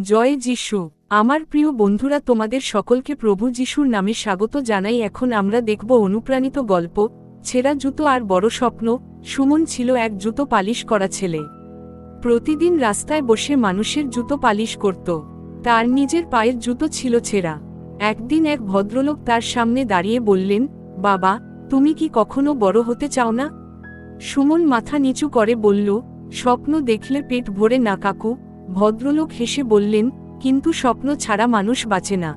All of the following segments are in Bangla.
জয় যিশু। আমার প্রিয় বন্ধুরা, তোমাদের সকলকে প্রভু যিশুর নামে স্বাগত জানাই। এখন আমরা দেখব অনুপ্রাণিত গল্প, ছেঁড়া জুতো আর বড় স্বপ্ন। সুমন ছিল এক জুতো পালিশ করা ছেলে। প্রতিদিন রাস্তায় বসে মানুষের জুতো পালিশ করত। তার নিজের পায়ের জুতো ছিল ছেঁড়া। একদিন এক ভদ্রলোক তার সামনে দাঁড়িয়ে বললেন, বাবা, তুমি কি কখনো বড় হতে চাও না? সুমন মাথা নিচু করে বলল, স্বপ্ন দেখলে পেট ভরে না কাকু। ভদ্রলোক হেসে বললেন, কিন্তু স্বপ্ন ছাড়া মানুষ বাঁচে না।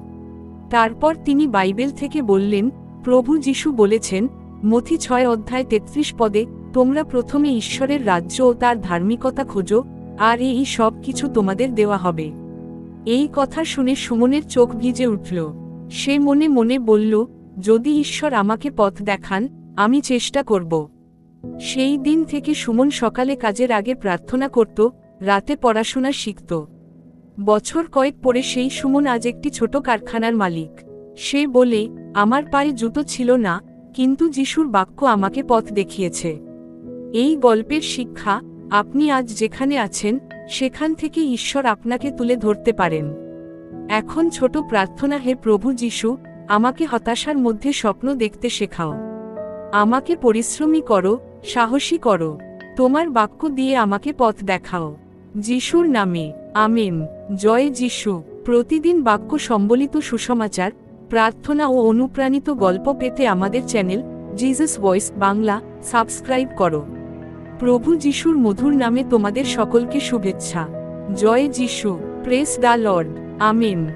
তারপর তিনি বাইবেল থেকে বললেন, প্রভু যিশু বলেছেন, মথি 6:33 পদে, তোমরা প্রথমে ঈশ্বরের রাজ্য ও তার ধার্মিকতা খোঁজো, আর এই সব কিছু তোমাদের দেওয়া হবে। এই কথা শুনে সুমনের চোখ ভিজে উঠল। সে মনে মনে বলল, যদি ঈশ্বর আমাকে পথ দেখান, আমি চেষ্টা করব। সেই দিন থেকে সুমন সকালে কাজের আগে প্রার্থনা করত, রাতে পড়াশোনা শিখত। বছর কয়েক পরে সেই সুমন আজ একটি ছোট কারখানার মালিক। সে বলে, আমার পায়ে জুতো ছিল না, কিন্তু যিশুর বাক্য আমাকে পথ দেখিয়েছে। এই গল্পের শিক্ষা, আপনি আজ যেখানে আছেন, সেখান থেকে ঈশ্বর আপনাকে তুলে ধরতে পারেন। এখন ছোট প্রার্থনা। হে প্রভু যিশু, আমাকে হতাশার মধ্যে স্বপ্ন দেখতে শেখাও। আমাকে পরিশ্রমী করো, সাহসী করো। তোমার বাক্য দিয়ে আমাকে পথ দেখাও। যিশুর নামে, আমেন। জয় যিশু। প্রতিদিন বাক্য সম্বলিত সুসমাচার, প্রার্থনা ও অনুপ্রাণিত গল্প পেতে আমাদের channel Jesus voice Bangla subscribe করো। প্রভু যিশুর মধুর নামে তোমাদের সকলকে শুভেচ্ছা। জয় যিশু। Praise the Lord. আমেন।